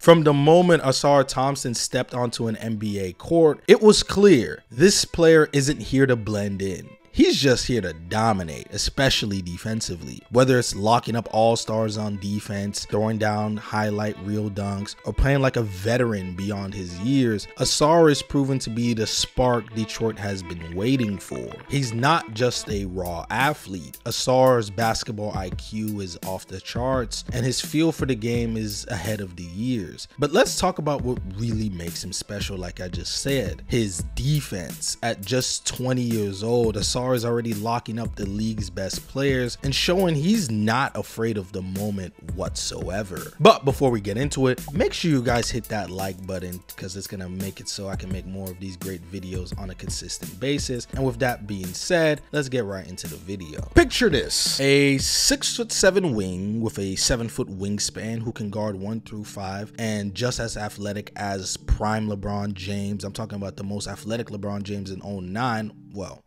From the moment Ausar Thompson stepped onto an NBA court, it was clear this player isn't here to blend in. He's just here to dominate, especially defensively. Whether it's locking up all-stars on defense, throwing down highlight reel dunks, or playing like a veteran beyond his years, Ausar is proven to be the spark Detroit has been waiting for. He's not just a raw athlete. Ausar's basketball IQ is off the charts, and his feel for the game is ahead of the years. But let's talk about what really makes him special, like I just said. His defense. At just 20 years old, Ausar is already locking up the league's best players and showing he's not afraid of the moment whatsoever. But before we get into it, make sure you guys hit that like button because it's gonna make it so I can make more of these great videos on a consistent basis. And with that being said, let's get right into the video. Picture this: a 6'7" wing with a 7-foot wingspan who can guard 1 through 5 and just as athletic as prime LeBron James. I'm talking about the most athletic LeBron James in 09. Well,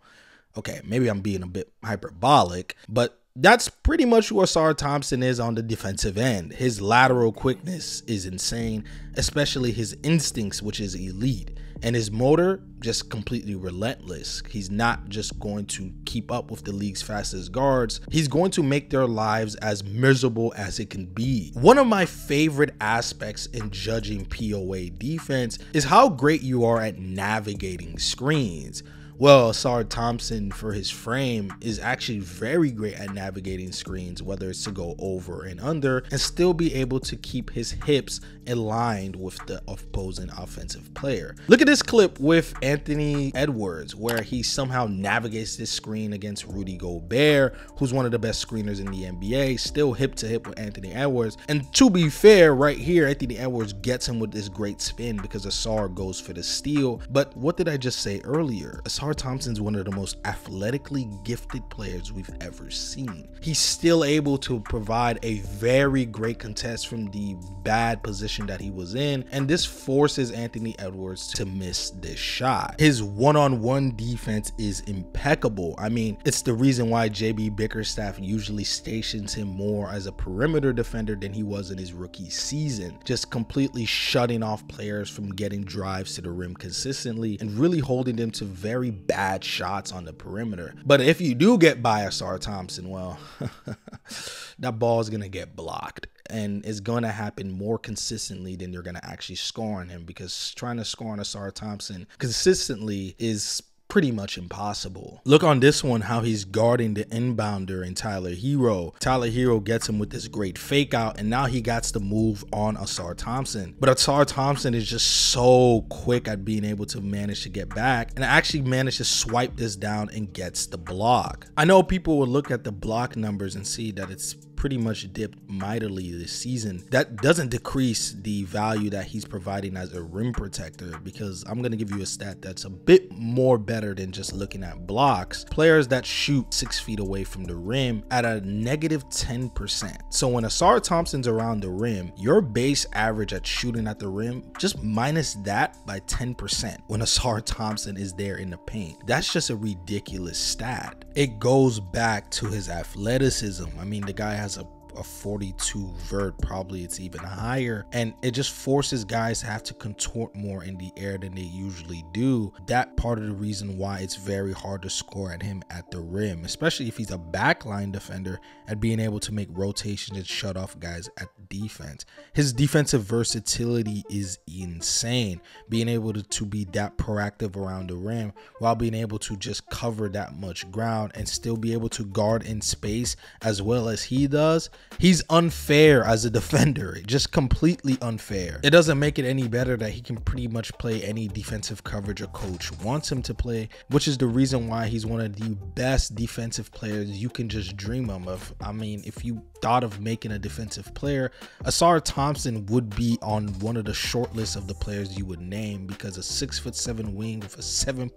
okay, maybe I'm being a bit hyperbolic, but that's pretty much who Ausar Thompson is on the defensive end. His lateral quickness is insane, especially his instincts, which is elite, and his motor just completely relentless. He's not just going to keep up with the league's fastest guards. He's going to make their lives as miserable as it can be. One of my favorite aspects in judging POA defense is how great you are at navigating screens. Well, Ausar Thompson, for his frame, is actually very great at navigating screens, whether it's to go over and under and still be able to keep his hips aligned with the opposing offensive player. Look at this clip with Anthony Edwards, where he somehow navigates this screen against Rudy Gobert, who's one of the best screeners in the NBA, still hip to hip with Anthony Edwards. And to be fair, right here, Anthony Edwards gets him with this great spin because Ausar goes for the steal. But what did I just say earlier? Ausar Thompson's one of the most athletically gifted players we've ever seen. He's still able to provide a very great contest from the bad position that he was in, and this forces Anthony Edwards to miss this shot. His one-on-one defense is impeccable. I mean, it's the reason why JB Bickerstaff usually stations him more as a perimeter defender than he was in his rookie season, just completely shutting off players from getting drives to the rim consistently and really holding them to very bad shots on the perimeter. But if you do get by Ausar Thompson, well, that ball is gonna get blocked, and it's gonna happen more consistently than you're gonna actually score on him, because trying to score on Ausar Thompson consistently is pretty much impossible. Look on this one how he's guarding the inbounder in Tyler Hero. Tyler Hero gets him with this great fake out, and now he gets the move on Ausar Thompson. But Ausar Thompson is just so quick at being able to manage to get back and actually manage to swipe this down and gets the block. I know people will look at the block numbers and see that it's pretty much dipped mightily this season. That doesn't decrease the value that he's providing as a rim protector, because I'm going to give you a stat that's a bit more better than just looking at blocks. Players that shoot 6 feet away from the rim at a negative 10%. So when Ausar Thompson's around the rim, your base average at shooting at the rim, just minus that by 10% when Ausar Thompson is there in the paint. That's just a ridiculous stat. It goes back to his athleticism. I mean, the guy has a 42 vert, probably it's even higher, and it just forces guys to have to contort more in the air than they usually do. That part of the reason why it's very hard to score at him at the rim, especially if he's a backline defender, and being able to make rotations and shut off guys at defense. His defensive versatility is insane, being able to be that proactive around the rim while being able to just cover that much ground and still be able to guard in space as well as he does. He's unfair as a defender, just completely unfair. It doesn't make it any better that he can pretty much play any defensive coverage a coach wants him to play, which is the reason why he's one of the best defensive players you can just dream of. I mean, if you thought of making a defensive player, Ausar Thompson would be on one of the short lists of the players you would name, because a 6'7" wing with a 7+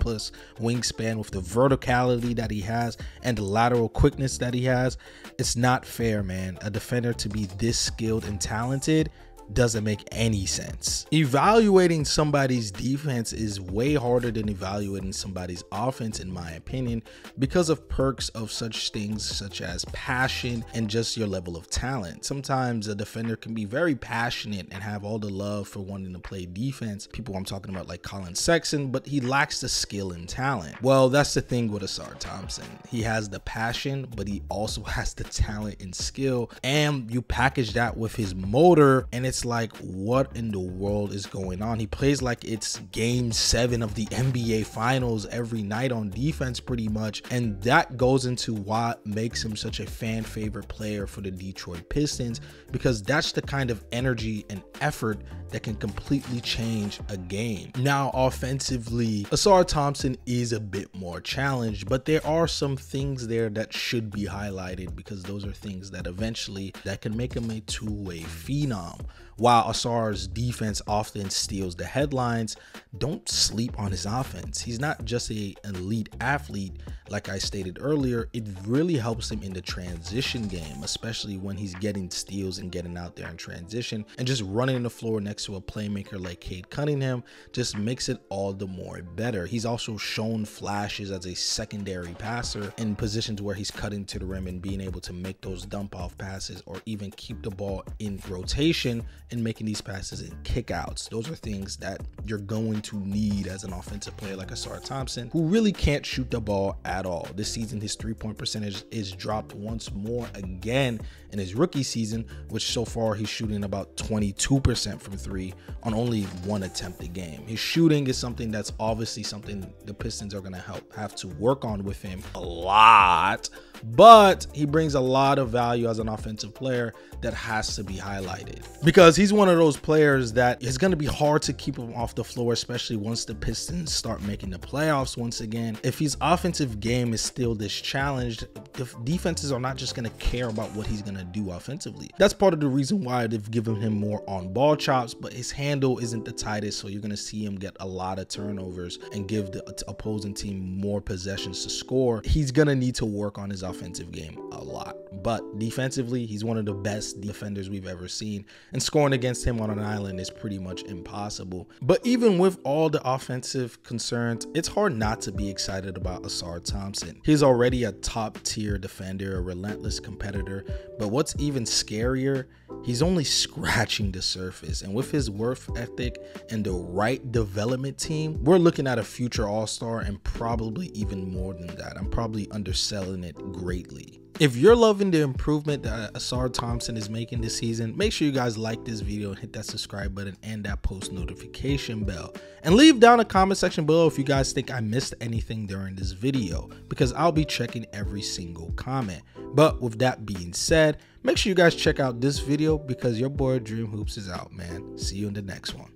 wingspan, with the verticality that he has and the lateral quickness that he has, it's not fair, man. A defender to be this skilled and talented, doesn't make any sense. Evaluating somebody's defense is way harder than evaluating somebody's offense, in my opinion, because of perks of such things such as passion and just your level of talent. Sometimes a defender can be very passionate and have all the love for wanting to play defense. People I'm talking about like Colin Sexton, but he lacks the skill and talent. Well, that's the thing with Ausar Thompson. He has the passion, but he also has the talent and skill, and you package that with his motor, and it's like, what in the world is going on? He plays like it's game 7 of the NBA finals every night on defense pretty much, and that goes into what makes him such a fan favorite player for the Detroit Pistons, because that's the kind of energy and effort that can completely change a game. Now, offensively, Ausar Thompson is a bit more challenged, but there are some things there that should be highlighted, because those are things that eventually that can make him a two-way phenom. While Ausar's defense often steals the headlines, don't sleep on his offense. He's not just an elite athlete, like I stated earlier. It really helps him in the transition game, especially when he's getting steals and getting out there in transition, and just running the floor next to a playmaker like Cade Cunningham just makes it all the more better. He's also shown flashes as a secondary passer in positions where he's cutting to the rim and being able to make those dump off passes, or even keep the ball in rotation and making these passes and kickouts. Those are things that you're going to need as an offensive player like Ausar Thompson, who really can't shoot the ball at all. This season, his 3-point percentage is dropped once more again in his rookie season, which so far he's shooting about 22% from 3 on only 1 attempt a game. His shooting is something that's obviously something the Pistons are going to have to work on with him a lot, but he brings a lot of value as an offensive player that has to be highlighted, because he's one of those players that is going to be hard to keep him off the floor, especially once the Pistons start making the playoffs once again. If his offensive game is still this challenged, the defenses are not just going to care about what he's going to do offensively. That's part of the reason why they've given him more on ball chops, but his handle isn't the tightest, so you're going to see him get a lot of turnovers and give the opposing team more possessions to score. He's going to need to work on his offensive game a lot, but defensively, he's one of the best defenders we've ever seen, and scoring against him on an island is pretty much impossible. But even with all the offensive concerns, it's hard not to be excited about Ausar Thompson. He's already a top tier defender, a relentless competitor, but what's even scarier, he's only scratching the surface, and with his work ethic and the right development team, we're looking at a future all-star, and probably even more than that. I'm probably underselling it greatly. If you're loving the improvement that Ausar Thompson is making this season, make sure you guys like this video and hit that subscribe button and that post notification bell. And leave down a comment section below if you guys think I missed anything during this video, because I'll be checking every single comment. But with that being said, make sure you guys check out this video, because your boy Dream Hoops is out, man. See you in the next one.